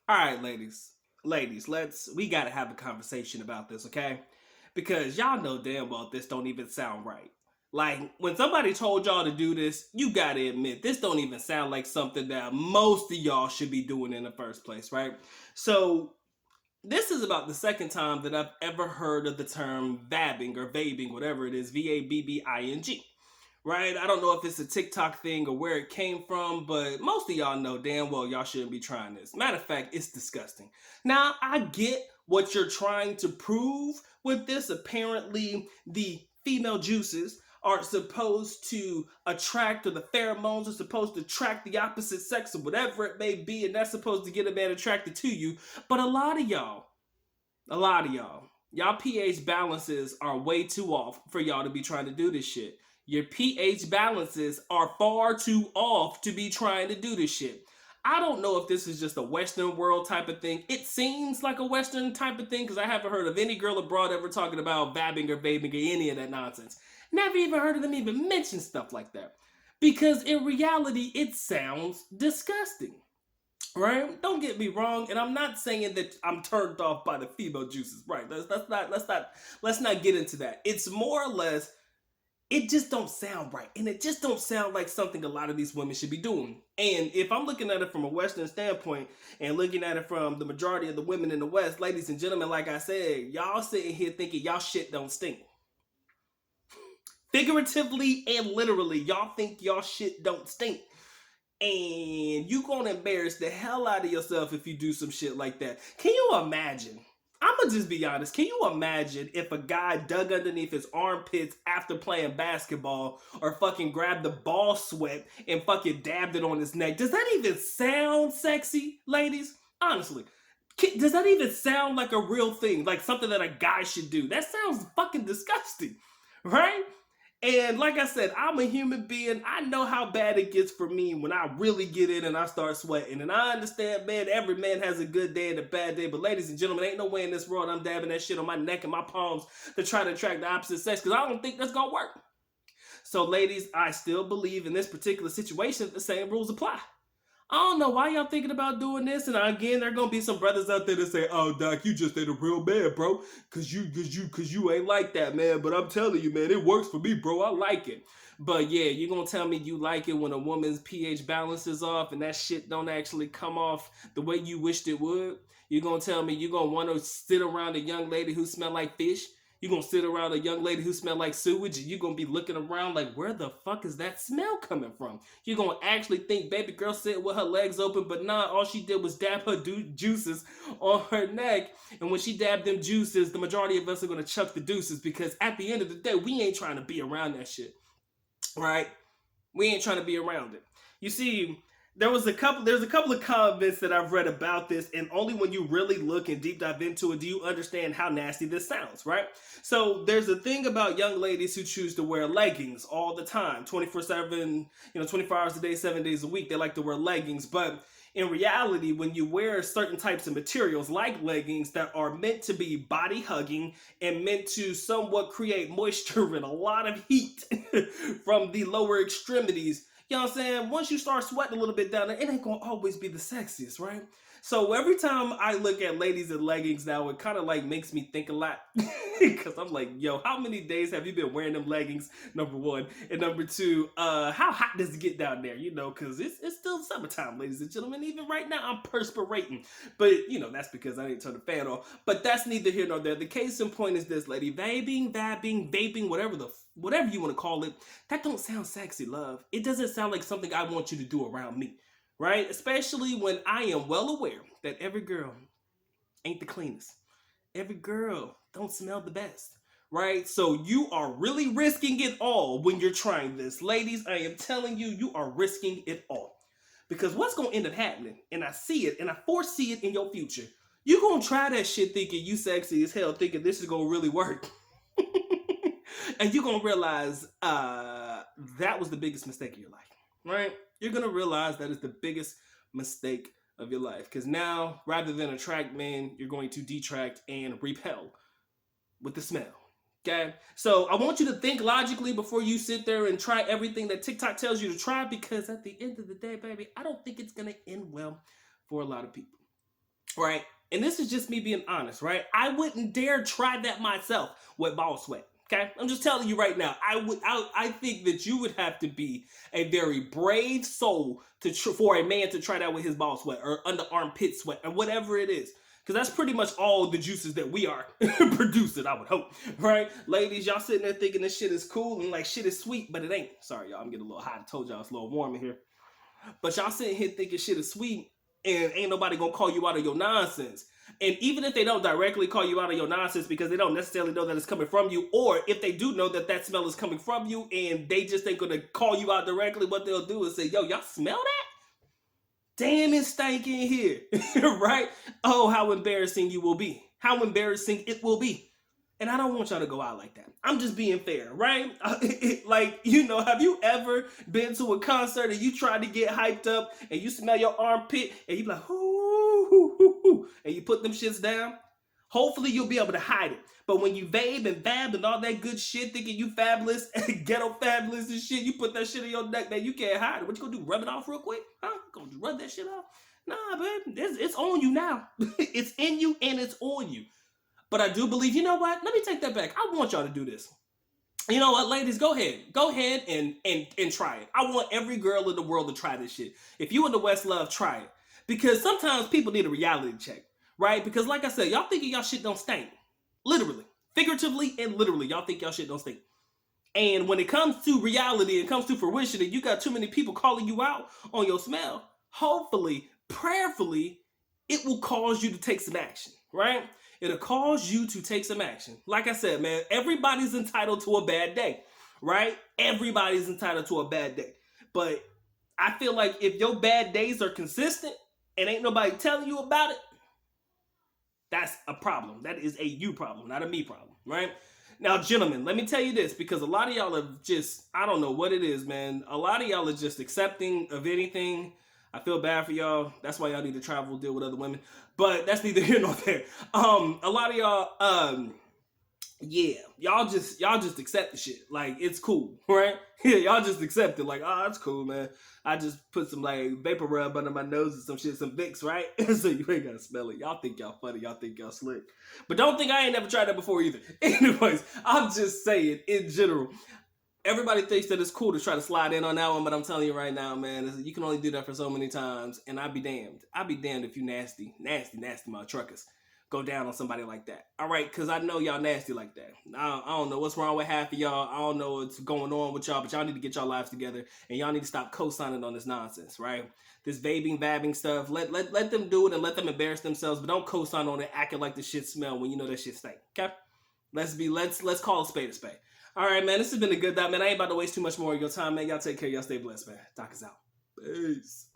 All right, ladies, we gotta have a conversation about this, okay? Because y'all know damn well this don't even sound right. Like when somebody told y'all to do this, you gotta admit this don't even sound like something that most of y'all should be doing in the first place, right? So this is about the second time that I've ever heard of the term vabbing or vaping, whatever it is, Vabbing, right? I don't know if it's a TikTok thing or where it came from, but most of y'all know damn well y'all shouldn't be trying this. Matter of fact, it's disgusting. Now, I get what you're trying to prove with this. Apparently, the female juices are supposed to attract, or the pheromones are supposed to attract the opposite sex or whatever it may be, and that's supposed to get a man attracted to you. But y'all pH balances are way too off for y'all to be trying to do this shit. Your pH balances are far too off to be trying to do this shit. I don't know if this is just a Western world type of thing. It seems like a Western type of thing because I haven't heard of any girl abroad ever talking about vabbing or vaping or any of that nonsense. Never even heard of them even mention stuff like that. Because in reality, it sounds disgusting. Right? Don't get me wrong, and I'm not saying that I'm turned off by the female juices. Right? Let's not get into that. It's more or less it just don't sound right, and it just don't sound like something a lot of these women should be doing. And if I'm looking at it from a Western standpoint and looking at it from the majority of the women in the West, ladies and gentlemen, like I said, y'all sitting here thinking y'all shit don't stink. Figuratively and literally, y'all think y'all shit don't stink. And you gonna embarrass the hell out of yourself if you do some shit like that. Can you imagine? I'ma just be honest. Can you imagine if a guy dug underneath his armpits after playing basketball or fucking grabbed the ball sweat and fucking dabbed it on his neck? Does that even sound sexy, ladies? Honestly. Does that even sound like a real thing? Like something that a guy should do? That sounds fucking disgusting, right? And like I said, I'm a human being. I know how bad it gets for me when I really get in and I start sweating. And I understand, man, every man has a good day and a bad day. But ladies and gentlemen, ain't no way in this world I'm dabbing that shit on my neck and my palms to try to attract the opposite sex because I don't think that's going to work. So ladies, I still believe in this particular situation the same rules apply. I don't know why y'all thinking about doing this, and again, there gonna be some brothers out there that say, "Oh, Doc, you just ain't a real man, bro, cause you ain't like that, man." But I'm telling you, man, it works for me, bro. I like it. But yeah, you gonna tell me you like it when a woman's pH balance is off and that shit don't actually come off the way you wished it would? You gonna tell me you gonna want to sit around a young lady who smell like fish? You gonna sit around a young lady who smell like sewage and you gonna be looking around like, where the fuck is that smell coming from? You gonna actually think baby girl sitting with her legs open, but nah, all she did was dab her juices on her neck. And when she dabbed them juices, the majority of us are gonna chuck the deuces because at the end of the day, we ain't trying to be around that shit, right? We ain't trying to be around it. You see, there's a couple of comments that I've read about this, and only when you really look and deep dive into it do you understand how nasty this sounds, right? So there's a thing about young ladies who choose to wear leggings all the time, 24/7, 24 hours a day, 7 days a week. They like to wear leggings, but in reality, when you wear certain types of materials like leggings that are meant to be body hugging and meant to somewhat create moisture and a lot of heat from the lower extremities, you know what I'm saying? Once you start sweating a little bit down there, it ain't gonna always be the sexiest, right? So every time I look at ladies in leggings now, it kind of like makes me think a lot. Because I'm like, yo, how many days have you been wearing them leggings? Number one. And number two, how hot does it get down there? Because it's still summertime, ladies and gentlemen. Even right now, I'm perspirating. But, that's because I didn't turn the fan on. But that's neither here nor there. The case in point is this, lady. Vaping, whatever you want to call it, that don't sound sexy, love. It doesn't sound like something I want you to do around me, right? Especially when I am well aware that every girl ain't the cleanest. Every girl don't smell the best, right? So you are really risking it all when you're trying this. Ladies, I am telling you, you are risking it all. Because what's going to end up happening, and I see it, and I foresee it in your future, you're going to try that shit thinking you sexy as hell, thinking this is going to really work. And you're going to realize that was the biggest mistake of your life, right? You're going to realize that is the biggest mistake of your life. Because now, rather than attract men, you're going to detract and repel with the smell. Okay? So I want you to think logically before you sit there and try everything that TikTok tells you to try, because at the end of the day, baby, I don't think it's going to end well for a lot of people. right? And this is just me being honest, right? I wouldn't dare try that myself with ball sweat. Okay, I'm just telling you right now. I think that you would have to be a very brave soul for a man to try that with his ball sweat or under armpit sweat or whatever it is. Because that's pretty much all the juices that we are producing, I would hope. Right? Ladies, y'all sitting there thinking this shit is cool and like shit is sweet, but it ain't. Sorry, y'all, I'm getting a little hot. I told y'all it's a little warm in here. But y'all sitting here thinking shit is sweet and ain't nobody gonna call you out of your nonsense. And even if they don't directly call you out of your nonsense because they don't necessarily know that it's coming from you, or if they do know that that smell is coming from you and they just ain't gonna call you out directly, what they'll do is say, yo, y'all smell that? Damn, it's stank in here. Right? Oh, how embarrassing you will be. How embarrassing it will be. And I don't want y'all to go out like that. I'm just being fair, right? Like, you know, have you ever been to a concert and you tried to get hyped up and you smell your armpit and you be like, hoo, hoo, hoo, hoo, and you put them shits down? Hopefully you'll be able to hide it. But when you vape and vab and all that good shit, thinking you fabulous, ghetto fabulous and shit, you put that shit in your neck, man, you can't hide it. What you gonna do, rub it off real quick? Huh? You gonna rub that shit off? Nah, babe, it's on you now. It's in you and it's on you. But I do believe, you know what? Let me take that back. I want y'all to do this. You know what, ladies? Go ahead and try it. I want every girl in the world to try this shit. If you in the West love, try it. Because sometimes people need a reality check, right? Because like I said, y'all thinking y'all shit don't stink. Literally. Figuratively and literally, y'all think y'all shit don't stink. And when it comes to reality, it comes to fruition, and you got too many people calling you out on your smell, hopefully, prayerfully, it will cause you to take some action, right? It'll cause you to take some action. Like I said, man, everybody's entitled to a bad day, right? Everybody's entitled to a bad day. But I feel like if your bad days are consistent and ain't nobody telling you about it, that's a problem. That is a you problem, not a me problem, right? Now, gentlemen, let me tell you this, because a lot of y'all are just, I don't know what it is, man. A lot of y'all are just accepting of anything. I feel bad for y'all. That's why y'all need to travel, deal with other women. But that's neither here nor there. A lot of y'all, yeah, y'all just accept the shit. Like, it's cool, right? Yeah, y'all just accept it. Like, oh, that's cool, man. I just put some, like, vapor rub under my nose and some shit, some Vicks, right? So you ain't gotta smell it. Y'all think y'all funny. Y'all think y'all slick. But don't think I ain't never tried that before either. Anyways, I'm just saying, in general, everybody thinks that it's cool to try to slide in on that one, but I'm telling you right now, man, you can only do that for so many times, and I'd be damned. I'd be damned if you nasty mother truckers go down on somebody like that. All right, because I know y'all nasty like that. I don't know what's wrong with half of y'all. I don't know what's going on with y'all, but y'all need to get y'all lives together, and y'all need to stop co-signing on this nonsense, right? This vabbing stuff, let them do it and let them embarrass themselves, but don't co-sign on it acting like the shit smell when you know that shit stink, okay? Let's call a spade a spade. All right, man, this has been a good night, man. I ain't about to waste too much more of your time, man. Y'all take care. Y'all stay blessed, man. Doc is out. Peace.